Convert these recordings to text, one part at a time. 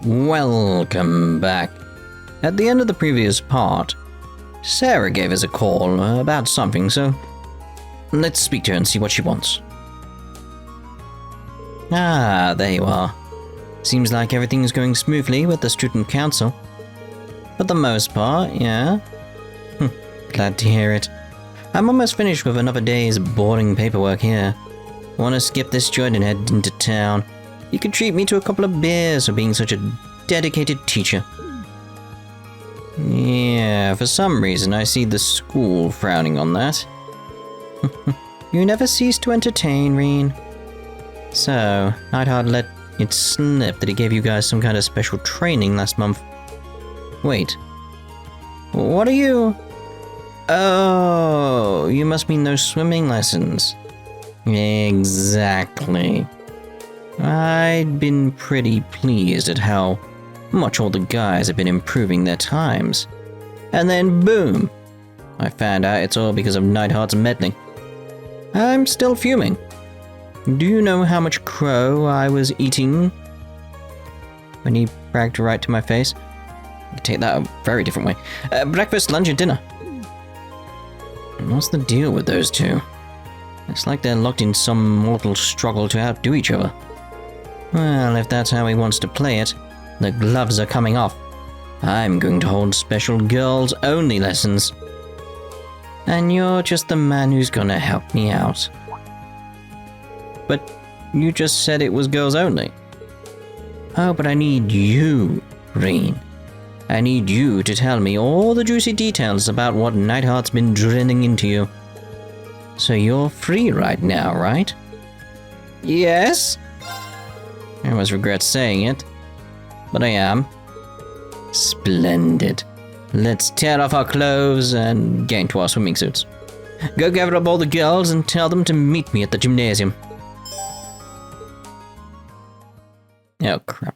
Welcome back. At the end of the previous part, Sarah gave us a call about something, so let's speak to her and see what she wants. Ah, there you are. Seems like everything's going smoothly with the student council. For the most part, yeah. Glad to hear it. I'm almost finished with another day's boring paperwork here. Want to skip this joint and head into town. You could treat me to a couple of beers for being such a dedicated teacher. Yeah, for some reason I see the school frowning on that. You never cease to entertain, Rean. So, Neidhart let it slip that he gave you guys some kind of special training last month. Wait. What are you? Oh, you must mean those swimming lessons. Exactly. I'd been pretty pleased at how much all the guys have been improving their times. And then boom! I found out it's all because of Neidhart's meddling. I'm still fuming. Do you know how much crow I was eating when he bragged right to my face? I take that a very different way. Breakfast, lunch, and dinner. What's the deal with those two? It's like they're locked in some mortal struggle to outdo each other. Well, if that's how he wants to play it, the gloves are coming off. I'm going to hold special girls-only lessons. And you're just the man who's gonna help me out. But you just said it was girls only. Oh, but I need you, Rean. I need you to tell me all the juicy details about what Neidhart's been drilling into you. So you're free right now, right? Yes? I almost regret saying it, but I am. Splendid. Let's tear off our clothes and get into our swimming suits. Go gather up all the girls and tell them to meet me at the gymnasium. Oh, crap.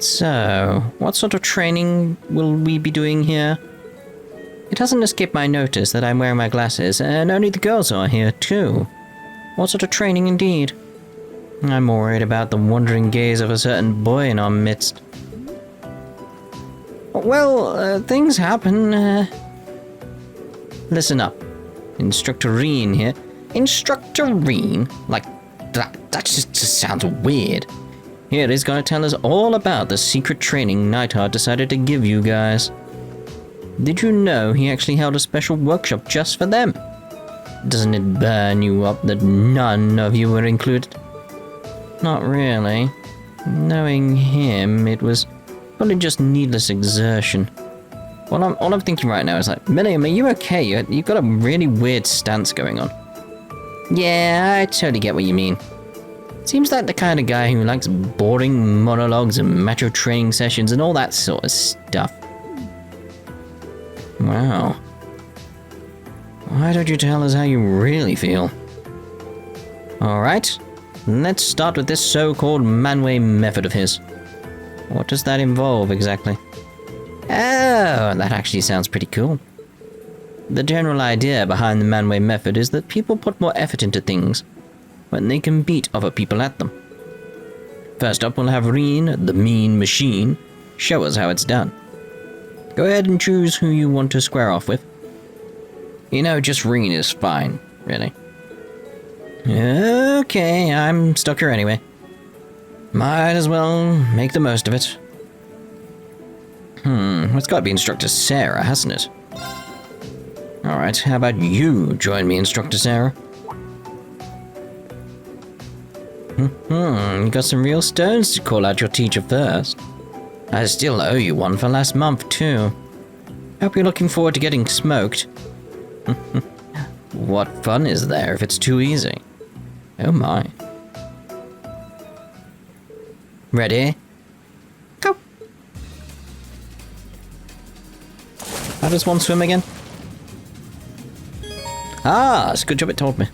So, what sort of training will we be doing here? It hasn't escaped my notice that I'm wearing my glasses, and only the girls are here too. What sort of training indeed? I'm more worried about the wandering gaze of a certain boy in our midst. Well, things happen. Listen up. Instructor Rean here. Instructor Rean? Like, that just sounds weird. Here he's going to tell us all about the secret training Neidhart decided to give you guys. Did you know he actually held a special workshop just for them? Doesn't it burn you up that none of you were included? Not really. Knowing him, it was probably just needless exertion. All I'm thinking right now is like, Milliam, are you okay? You've got a really weird stance going on. Yeah, I totally get what you mean. Seems like the kind of guy who likes boring monologues and macho training sessions and all that sort of stuff. Wow. Why don't you tell us how you really feel? Alright, let's start with this so-called manway method of his. What does that involve exactly? Oh, that actually sounds pretty cool. The general idea behind the manway method is that people put more effort into things when they can beat other people at them. First up, we'll have Rean, the mean machine, show us how it's done. Go ahead and choose who you want to square off with. You know, just Rean is fine, really. Okay, I'm stuck here anyway. Might as well make the most of it. It's gotta be Instructor Sarah, hasn't it? Alright, how about you join me, Instructor Sarah? You got some real stones to call out your teacher first. I still owe you one for last month, too. Hope you're looking forward to getting smoked. What fun is there if it's too easy? Oh my. Ready? Go! How does one swim again? Ah, it's a good job it told me.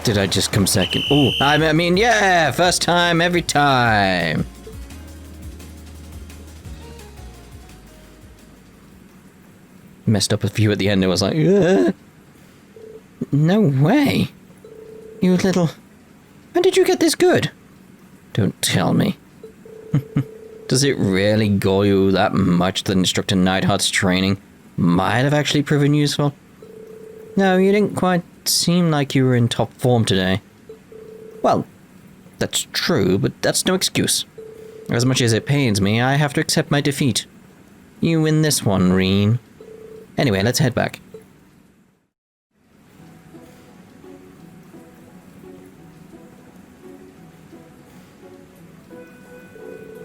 Did I just come second? Oh, I mean, yeah, first time, every time. Messed up a few at the end. I was like, ugh. No way. You little... When did you get this good? Don't tell me. Does it really gore you that much that Instructor Neidhart's training might have actually proven useful? No, you didn't quite seem like you were in top form today. Well, that's true, but that's no excuse. As much as it pains me, I have to accept my defeat. You win this one, Rean. Anyway, let's head back.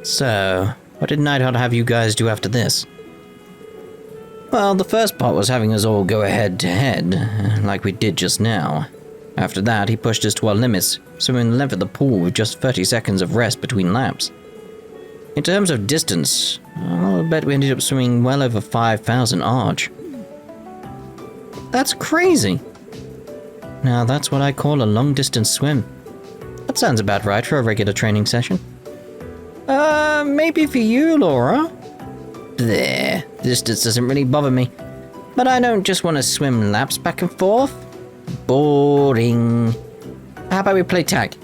So, what did Neidhart have you guys do after this? Well, the first part was having us all go head-to-head, like we did just now. After that, he pushed us to our limits, swimming the length of the pool with just 30 seconds of rest between laps. In terms of distance, I'll bet we ended up swimming well over 5,000 arch. That's crazy! Now that's what I call a long-distance swim. That sounds about right for a regular training session. Maybe for you, Laura? There, distance doesn't really bother me. But I don't just want to swim laps back and forth. Boring. How about we play tag?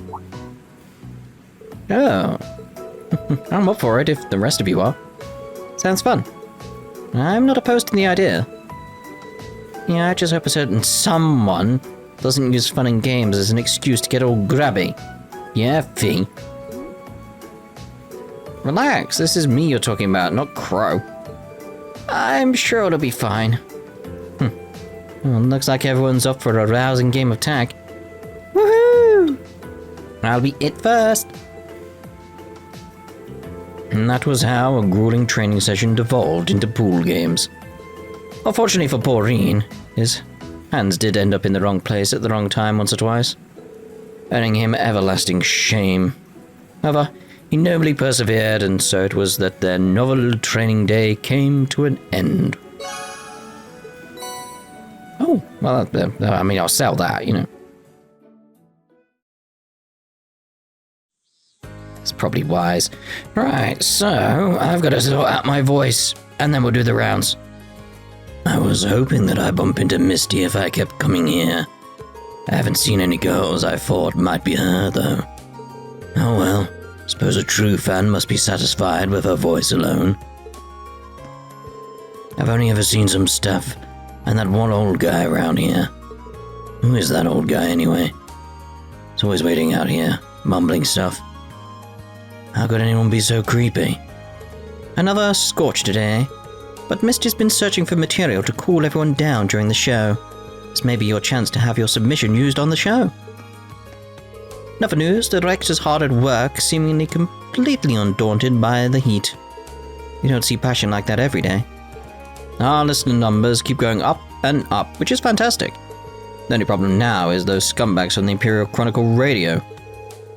Oh. I'm up for it if the rest of you are. Sounds fun. I'm not opposed to the idea. Yeah, I just hope a certain someone doesn't use fun and games as an excuse to get all grabby. Yeah, Fee? Relax, this is me you're talking about, not Crow. I'm sure it'll be fine. Well, looks like everyone's up for a rousing game of tag. Woohoo! I'll be it first. And that was how a grueling training session devolved into pool games. Unfortunately for poor Rean, his hands did end up in the wrong place at the wrong time once or twice, earning him everlasting shame. However, he nobly persevered, and so it was that their novel training day came to an end. Oh, well, I mean, I'll sell that, you know. It's probably wise. Right, so I've got to sort out my voice, and then we'll do the rounds. I was hoping that I'd bump into Misty if I kept coming here. I haven't seen any girls I thought might be her, though. Oh well. Suppose a true fan must be satisfied with her voice alone. I've only ever seen some stuff, and that one old guy around here. Who is that old guy anyway? He's always waiting out here, mumbling stuff. How could anyone be so creepy? Another scorch today, but Misty's been searching for material to cool everyone down during the show. This may be your chance to have your submission used on the show. Another news, the director's hard at work, seemingly completely undaunted by the heat. You don't see passion like that every day. Our listener numbers keep going up and up, which is fantastic. The only problem now is those scumbags on the Imperial Chronicle radio.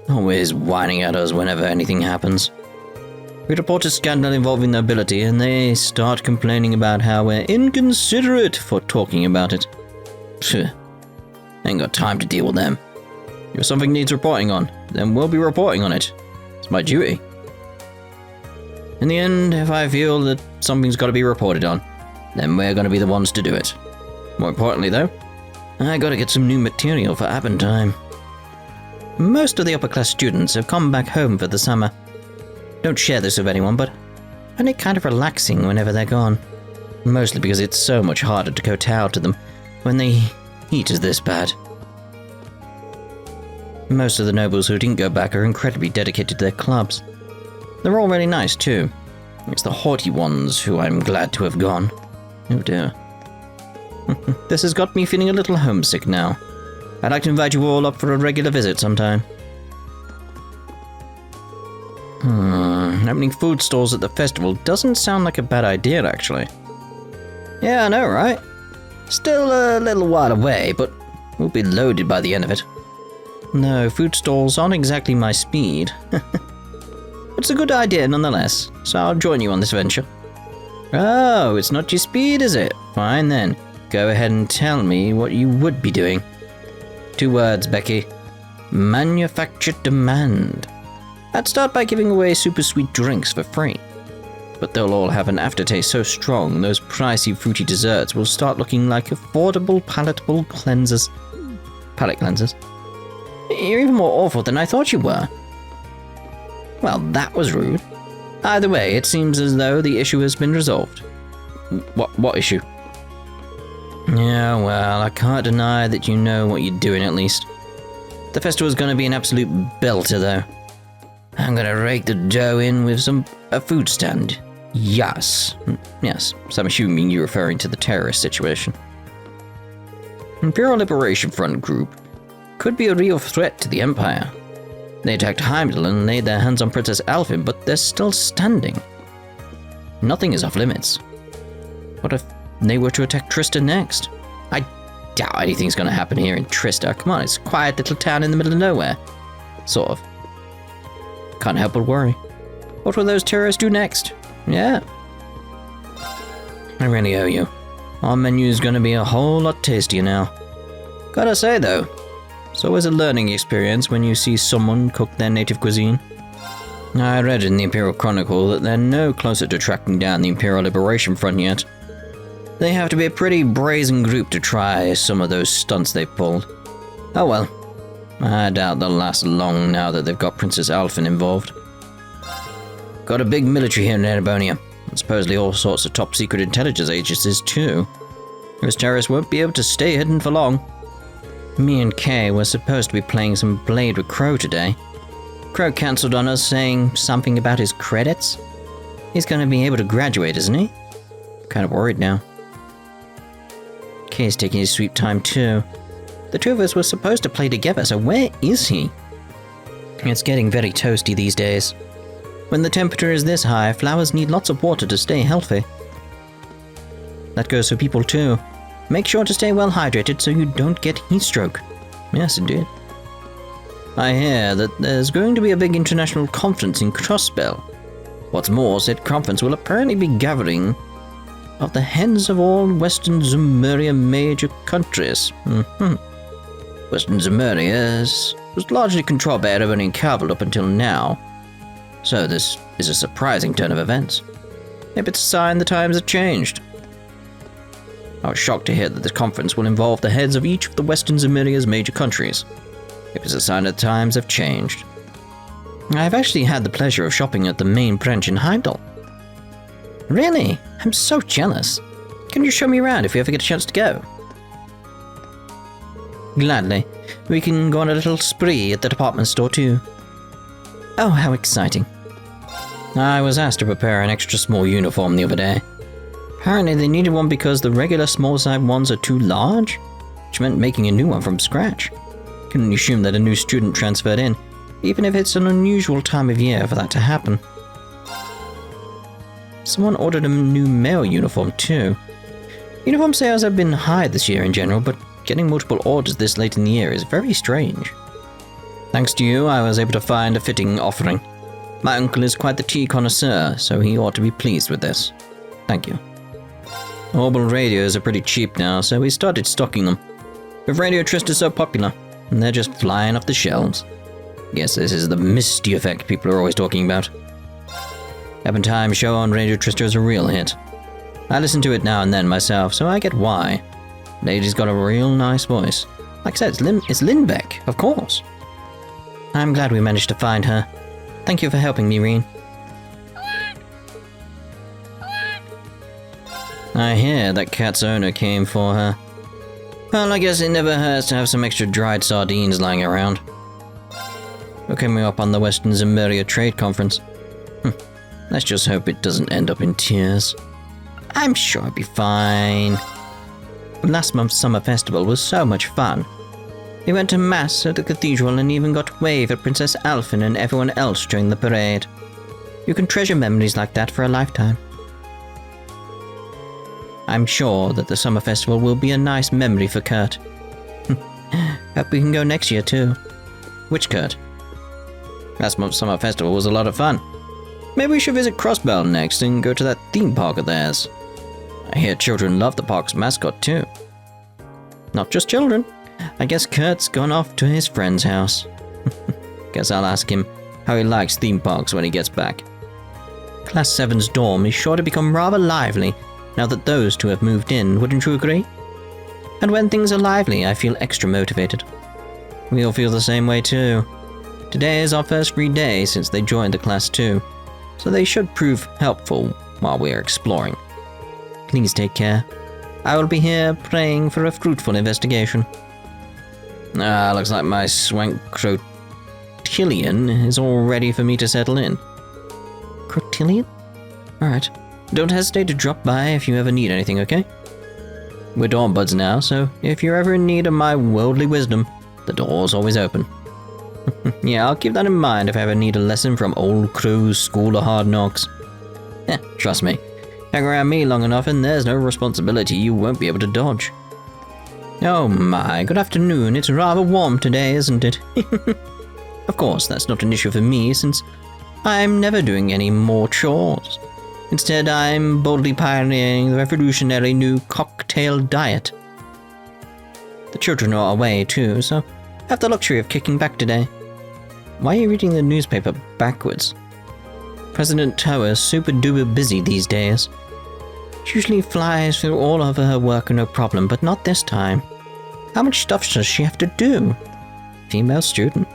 Always whining at us whenever anything happens. We report a scandal involving nobility, and they start complaining about how we're inconsiderate for talking about it. Phew. Ain't got time to deal with them. If something needs reporting on, then we'll be reporting on it. It's my duty. In the end, if I feel that something's got to be reported on, then we're going to be the ones to do it. More importantly, though, I got to get some new material for Appen time. Most of the upper-class students have come back home for the summer. Don't share this with anyone, but I find it kind of relaxing whenever they're gone. Mostly because it's so much harder to kowtow to them when the heat is this bad. Most of the nobles who didn't go back are incredibly dedicated to their clubs. They're all really nice, too. It's the haughty ones who I'm glad to have gone. Oh dear. This has got me feeling a little homesick now. I'd like to invite you all up for a regular visit sometime. Opening food stalls at the festival doesn't sound like a bad idea, actually. Yeah, I know, right? Still a little while away, but we'll be loaded by the end of it. No, food stalls aren't exactly my speed. It's a good idea nonetheless, so I'll join you on this venture. Oh, it's not your speed, is it? Fine then. Go ahead and tell me what you would be doing. 2 words, Becky. Manufactured demand. I'd start by giving away super sweet drinks for free. But they'll all have an aftertaste so strong, those pricey fruity desserts will start looking like affordable, palatable cleansers. Palate cleansers. You're even more awful than I thought you were. Well, that was rude. Either way, it seems as though the issue has been resolved. What issue? Yeah, well, I can't deny that you know what you're doing at least. The festival's gonna be an absolute belter, though. I'm gonna rake the dough in with a food stand. Yes. Yes, so I'm assuming you're referring to the terrorist situation. Imperial Liberation Front group could be a real threat to the Empire. They attacked Heimdall and laid their hands on Princess Alfin, but they're still standing. Nothing is off limits. What if they were to attack Trista next? I doubt anything's gonna happen here in Trista. Come on, it's a quiet little town in the middle of nowhere. Sort of. Can't help but worry. What will those terrorists do next? Yeah. I really owe you. Our menu's gonna be a whole lot tastier now. Gotta say though, it's always a learning experience when you see someone cook their native cuisine. I read in the Imperial Chronicle that they're no closer to tracking down the Imperial Liberation Front yet. They have to be a pretty brazen group to try some of those stunts they've pulled. Oh well. I doubt they'll last long now that they've got Princess Alfin involved. Got a big military here in Erebonia, and supposedly all sorts of top-secret intelligence agencies too. Those terrorists won't be able to stay hidden for long. Me and Kay were supposed to be playing some Blade with Crow today. Crow cancelled on us, saying something about his credits. He's going to be able to graduate, isn't he? Kind of worried now. Kay's taking his sweet time too. The two of us were supposed to play together, so where is he? It's getting very toasty these days. When the temperature is this high, flowers need lots of water to stay healthy. That goes for people too. Make sure to stay well hydrated so you don't get heat stroke. Yes, indeed. I hear that there's going to be a big international conference in Crossbell. What's more, said conference will apparently be gathering of the heads of all Western Zemuria major countries. Western Zemuria was largely controlled by Erebonian cavalry up until now, so this is a surprising turn of events. Maybe it's a sign the times have changed. I was shocked to hear that this conference will involve the heads of each of the Western Zemuria's major countries. Maybe it's a sign that the times have changed. I've actually had the pleasure of shopping at the main branch in Heimdall. Really? I'm so jealous. Can you show me around if you ever get a chance to go? Gladly. We can go on a little spree at the department store too. Oh, how exciting. I was asked to prepare an extra small uniform the other day. Apparently they needed one because the regular small-sized ones are too large, which meant making a new one from scratch. Couldn't assume that a new student transferred in, even if it's an unusual time of year for that to happen. Someone ordered a new male uniform too. Uniform sales have been high this year in general, but getting multiple orders this late in the year is very strange. Thanks to you, I was able to find a fitting offering. My uncle is quite the tea connoisseur, so he ought to be pleased with this. Thank you. Orbital radios are pretty cheap now, so we started stocking them. With Radio Trista so popular, and they're just flying off the shelves. Guess this is the misty effect people are always talking about. Happen Time show on Radio Trista is a real hit. I listen to it now and then myself, so I get why. Lady's got a real nice voice. Like I said, it's Lindbeck, of course. I'm glad we managed to find her. Thank you for helping me, Rean. I hear that Cat's owner came for her. Well, I guess it never hurts to have some extra dried sardines lying around. We're coming up on the Western Zemuria Trade Conference. Let's just hope it doesn't end up in tears. I'm sure it'll be fine. Last month's summer festival was so much fun. We went to mass at the cathedral and even got to wave at Princess Alfin and everyone else during the parade. You can treasure memories like that for a lifetime. I'm sure that the summer festival will be a nice memory for Kurt. Hope we can go next year too. Which Kurt? Last month's summer festival was a lot of fun. Maybe we should visit Crossbell next and go to that theme park of theirs. I hear children love the park's mascot too. Not just children. I guess Kurt's gone off to his friend's house. Guess I'll ask him how he likes theme parks when he gets back. Class 7's dorm is sure to become rather lively now that those two have moved in, wouldn't you agree? And when things are lively, I feel extra motivated. We all feel the same way too. Today is our first free day since they joined the Class 2, so they should prove helpful while we are exploring. Please take care. I will be here praying for a fruitful investigation. Looks like my swank Crotillion is all ready for me to settle in. Crotillion? Alright. Don't hesitate to drop by if you ever need anything, okay? We're dorm buds now, so if you're ever in need of my worldly wisdom, the door's always open. Yeah, I'll keep that in mind if I ever need a lesson from Old Crow's School of Hard Knocks. Trust me. Hang around me long enough and there's no responsibility you won't be able to dodge. Oh my, good afternoon. It's rather warm today, isn't it? Of course, that's not an issue for me since I'm never doing any more chores. Instead, I'm boldly pioneering the revolutionary new cocktail diet. The children are away too, so I have the luxury of kicking back today. Why are you reading the newspaper backwards? President Tower's super duper busy these days. She usually flies through all of her work no problem, but not this time. How much stuff does she have to do? Female student.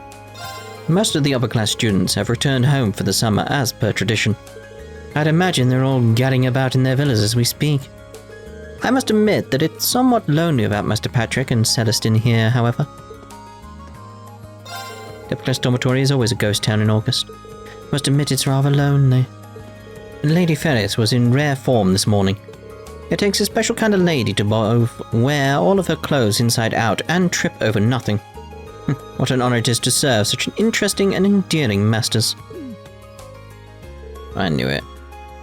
Most of the upper class students have returned home for the summer as per tradition. I'd imagine they're all gadding about in their villas as we speak. I must admit that it's somewhat lonely about Master Patrick and Celestine here, however. The upper class dormitory is always a ghost town in August. Must admit it's rather lonely. Lady Ferris was in rare form this morning. It takes a special kind of lady to both wear all of her clothes inside out and trip over nothing. What an honor it is to serve such an interesting and endearing masters. I knew it.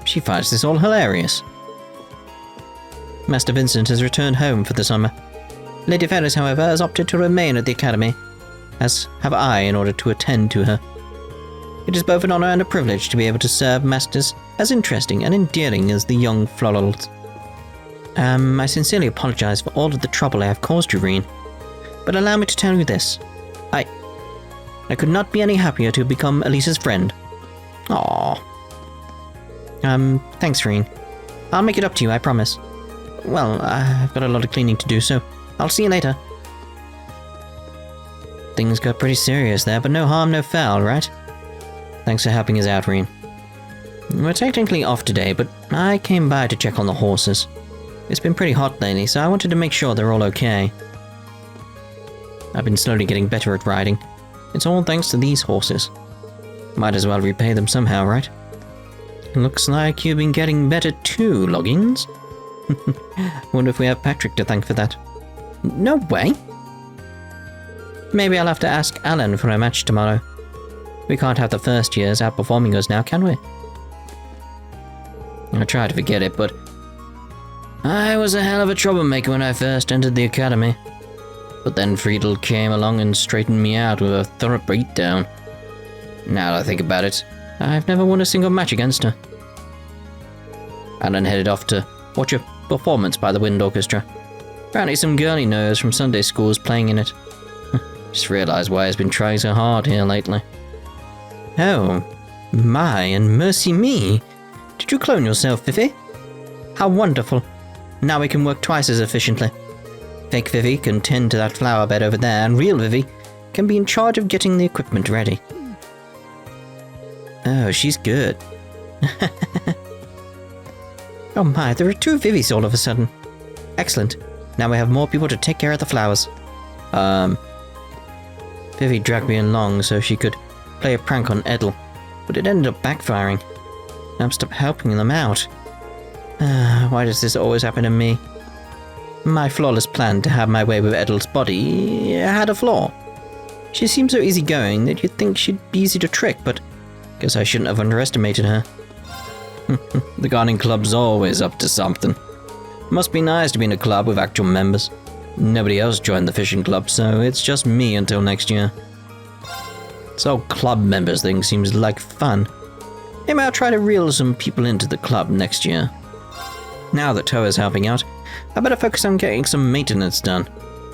She finds this all hilarious. Master Vincent has returned home for the summer. Lady Ferris, however, has opted to remain at the academy, as have I in order to attend to her. It is both an honor and a privilege to be able to serve masters as interesting and endearing as the young Florals. I sincerely apologize for all of the trouble I have caused you, Rean. But allow me to tell you this. I could not be any happier to become Elisa's friend. Aww. Thanks, Rean. I'll make it up to you, I promise. Well, I've got a lot of cleaning to do, so I'll see you later. Things got pretty serious there, but no harm, no foul, right? Thanks for helping us out, Rean. We're technically off today, but I came by to check on the horses. It's been pretty hot lately, so I wanted to make sure they're all okay. I've been slowly getting better at riding. It's all thanks to these horses. Might as well repay them somehow, right? Looks like you've been getting better too, Loggins. Wonder if we have Patrick to thank for that. No way! Maybe I'll have to ask Alan for a match tomorrow. We can't have the first years outperforming us now, can we? I try to forget it, but I was a hell of a troublemaker when I first entered the academy. But then Friedel came along and straightened me out with a thorough beatdown. Now that I think about it, I've never won a single match against her. Alan headed off to watch a performance by the wind orchestra. Apparently some girl he knows from Sunday school is playing in it. Just realised why he's been trying so hard here lately. Oh, my and mercy me. Did you clone yourself, Vivi? How wonderful. Now we can work twice as efficiently. Fake Vivi can tend to that flower bed over there, and real Vivi can be in charge of getting the equipment ready. Oh, she's good. Oh my, there are 2 Vivis all of a sudden. Excellent. Now we have more people to take care of the flowers. Vivi dragged me along so she could play a prank on Edel, but it ended up backfiring. I'm stuck helping them out. Why does this always happen to me? My flawless plan to have my way with Edel's body had a flaw. She seemed so easygoing that you'd think she'd be easy to trick, but guess I shouldn't have underestimated her. The gardening club's always up to something. Must be nice to be in a club with actual members. Nobody else joined the fishing club, so it's just me until next year. This whole club members thing seems like fun. Maybe I'll try to reel some people into the club next year. Now that Toa's helping out, I better focus on getting some maintenance done.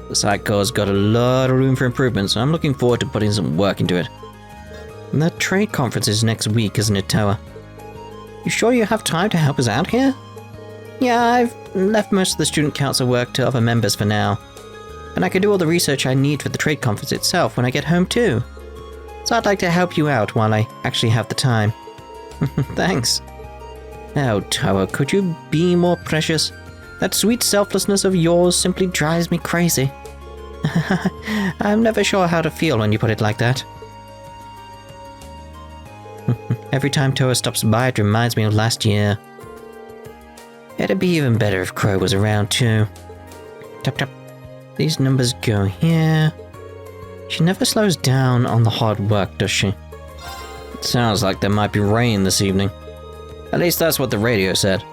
The site core's got a lot of room for improvement, so I'm looking forward to putting some work into it. And the trade conference is next week, isn't it, Toa? You sure you have time to help us out here? Yeah, I've left most of the student council work to other members for now. And I can do all the research I need for the trade conference itself when I get home too. So I'd like to help you out while I actually have the time. Thanks. Oh, Toa, could you be more precious? That sweet selflessness of yours simply drives me crazy. I'm never sure how to feel when you put it like that. Every time Toa stops by, it reminds me of last year. It'd be even better if Crow was around too. Tap tap. These numbers go here. She never slows down on the hard work, does she? It sounds like there might be rain this evening. At least that's what the radio said.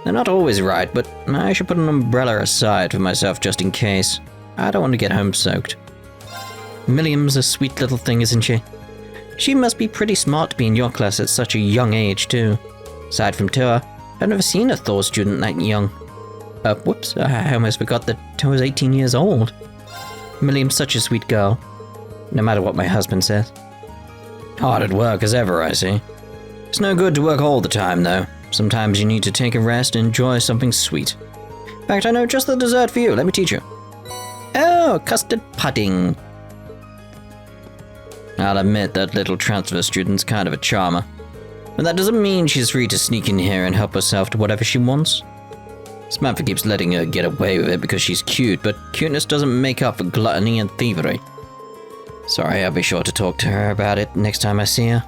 They're not always right, but I should put an umbrella aside for myself just in case. I don't want to get home soaked. Milliam's a sweet little thing, isn't she? She must be pretty smart to be in your class at such a young age, too. Aside from Toa, I've never seen a Thor student that young. Whoops, I almost forgot that Toa's 18 years old. Milliam's such a sweet girl, no matter what my husband says. Hard at work as ever, I see. It's no good to work all the time, though. Sometimes you need to take a rest and enjoy something sweet. In fact, I know just the dessert for you. Let me teach you. Oh, custard pudding. I'll admit that little transfer student's kind of a charmer. But that doesn't mean she's free to sneak in here and help herself to whatever she wants. Samantha keeps letting her get away with it because she's cute, but cuteness doesn't make up for gluttony and thievery. Sorry, I'll be sure to talk to her about it next time I see her.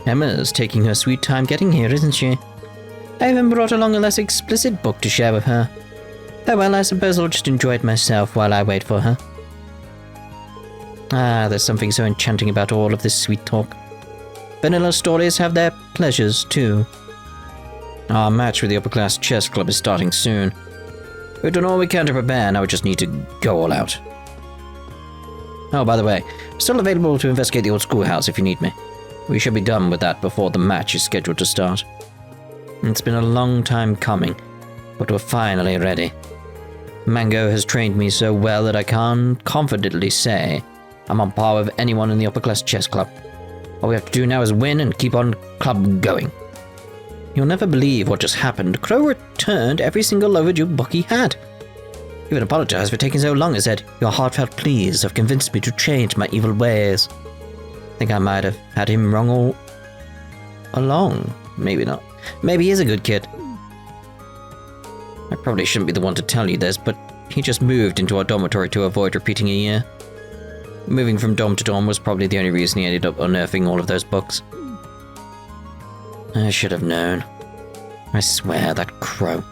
Emma's taking her sweet time getting here, isn't she? I even brought along a less explicit book to share with her. Oh well, I suppose I'll just enjoy it myself while I wait for her. Ah, there's something so enchanting about all of this sweet talk. Vanilla stories have their pleasures, too. Our match with the upper class chess club is starting soon. We've done all we can to prepare, now we just need to go all out. Oh, by the way, I'm still available to investigate the Old Schoolhouse if you need me. We should be done with that before the match is scheduled to start. It's been a long time coming, but we're finally ready. Mango has trained me so well that I can confidently say I'm on par with anyone in the upper class chess club. All we have to do now is win and keep on club going. You'll never believe what just happened. Crow returned every single overdue book he had. He even apologized for taking so long and said, "Your heartfelt pleas have convinced me to change my evil ways." I think I might have had him wrong all along. Maybe not. Maybe he's a good kid. I probably shouldn't be the one to tell you this, but he just moved into our dormitory to avoid repeating a year. Moving from dorm to dorm was probably the only reason he ended up unearthing all of those books. I should have known. I swear, that Crow.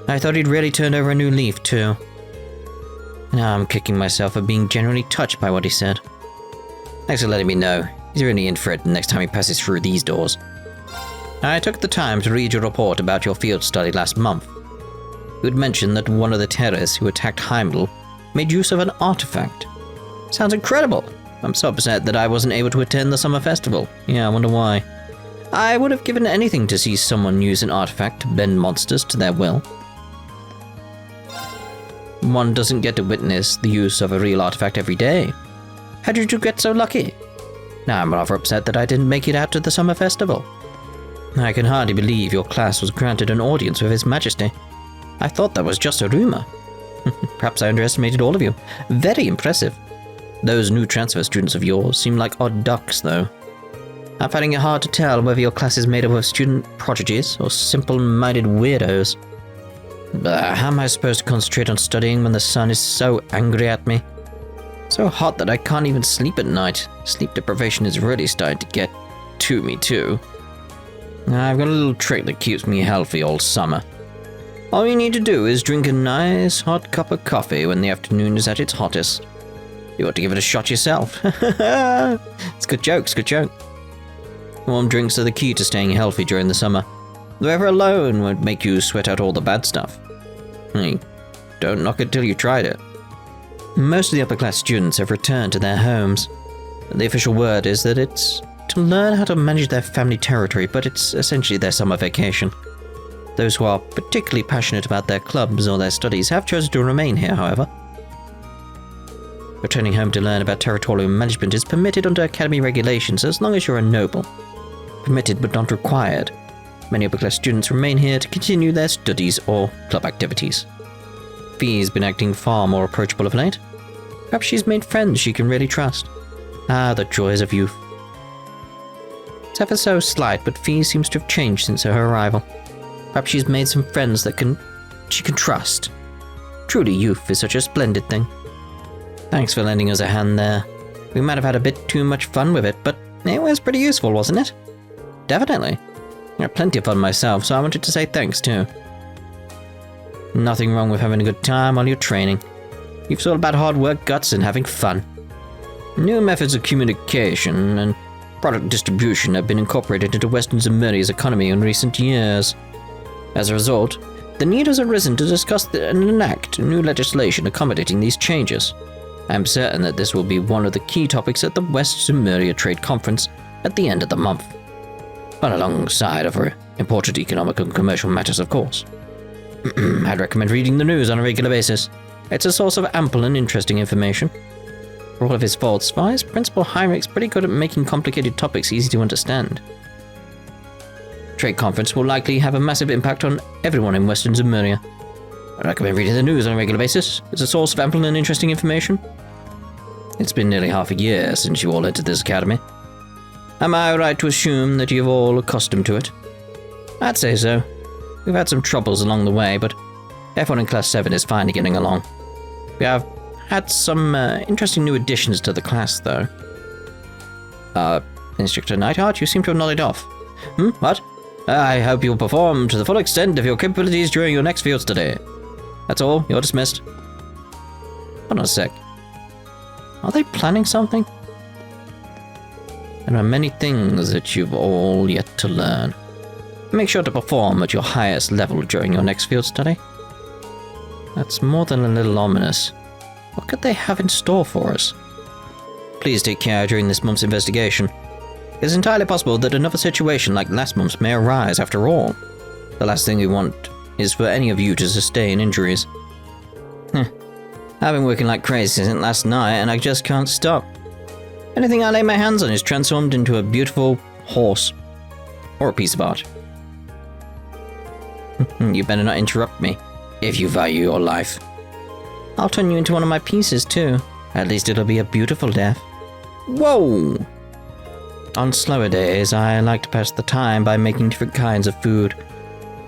I thought he'd really turned over a new leaf, too. Now I'm kicking myself for being genuinely touched by what he said. Thanks for letting me know. He's really in for it the next time he passes through these doors. I took the time to read your report about your field study last month. You had mentioned that one of the terrorists who attacked Heimdall made use of an artifact. Sounds incredible. I'm so upset that I wasn't able to attend the summer festival. Yeah, I wonder why. I would have given anything to see someone use an artifact to bend monsters to their will. One doesn't get to witness the use of a real artifact every day. How did you get so lucky? Now I'm rather upset that I didn't make it out to the summer festival. I can hardly believe your class was granted an audience with His Majesty. I thought that was just a rumor. Perhaps I underestimated all of you. Very impressive. Those new transfer students of yours seem like odd ducks, though. I'm finding it hard to tell whether your class is made up of student prodigies or simple-minded weirdos. But how am I supposed to concentrate on studying when the sun is so angry at me? So hot that I can't even sleep at night. Sleep deprivation is really starting to get to me, too. I've got a little trick that keeps me healthy all summer. All you need to do is drink a nice hot cup of coffee when the afternoon is at its hottest. You ought to give it a shot yourself. It's good joke, it's good joke. Warm drinks are the key to staying healthy during the summer. The weather alone would make you sweat out all the bad stuff. Hey, don't knock it till you tried it. Most of the upper class students have returned to their homes. The official word is that it's to learn how to manage their family territory, but it's essentially their summer vacation. Those who are particularly passionate about their clubs or their studies have chosen to remain here, however. Returning home to learn about territorial management is permitted under Academy regulations as long as you're a noble. Permitted but not required. Many upper class students remain here to continue their studies or club activities. Fee's been acting far more approachable of late. Perhaps she's made friends she can really trust. Ah, the joys of youth. It's ever so slight, but Fee seems to have changed since her arrival. Perhaps she's made some friends that she can trust. Truly, youth is such a splendid thing. Thanks for lending us a hand there. We might have had a bit too much fun with it, but it was pretty useful, wasn't it? Definitely. I had plenty of fun myself, so I wanted to say thanks too. Nothing wrong with having a good time while you're training. It's all about hard work, guts, and having fun. New methods of communication and product distribution have been incorporated into Western Zemuria's economy in recent years. As a result, the need has arisen to discuss and enact new legislation accommodating these changes. I am certain that this will be one of the key topics at the West Zemuria Trade Conference at the end of the month. But alongside other important economic and commercial matters, of course. I'd recommend reading the news on a regular basis. It's a source of ample and interesting information. For all of his faults, Vice Principal Heinrich's pretty good at making complicated topics easy to understand. Trade Conference will likely have a massive impact on everyone in Western Zemuria. I recommend reading the news on a regular basis. It's a source of ample and interesting information. It's been nearly half a year since you all entered this academy. Am I right to assume that you're all accustomed to it? I'd say so. We've had some troubles along the way, but everyone in Class 7 is finally getting along. We have had some interesting new additions to the class, though. Instructor Neidhart, you seem to have nodded off. What? I hope you'll perform to the full extent of your capabilities during your next field study. That's all, you're dismissed. Hold on a sec. Are they planning something? There are many things that you've all yet to learn. Make sure to perform at your highest level during your next field study. That's more than a little ominous. What could they have in store for us? Please take care during this month's investigation. It's entirely possible that another situation like last month's may arise after all. The last thing we want is for any of you to sustain injuries. I've been working like crazy since last night and I just can't stop. Anything I lay my hands on is transformed into a beautiful horse. Or a piece of art. You better not interrupt me, if you value your life. I'll turn you into one of my pieces too. At least it'll be a beautiful death. Whoa! On slower days, I like to pass the time by making different kinds of food.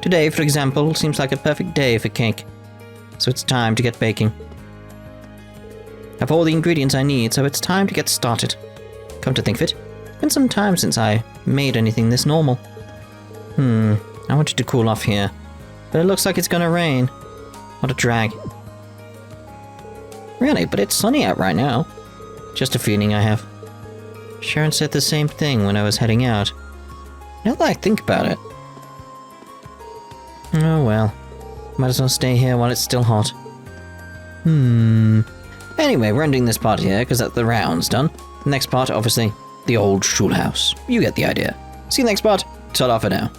Today, for example, seems like a perfect day for cake. So it's time to get baking. I have all the ingredients I need, so it's time to get started. Come to think of it, it's been some time since I made anything this normal. I want you to cool off here. But it looks like it's gonna rain. What a drag. Really, but it's sunny out right now. Just a feeling I have. Sharon said the same thing when I was heading out. Now that I think about it. Oh well. Might as well stay here while it's still hot. Anyway, we're ending this part here because the round's done. Next part, obviously, the Old Schoolhouse. You get the idea. See you next part. Ta-da for now.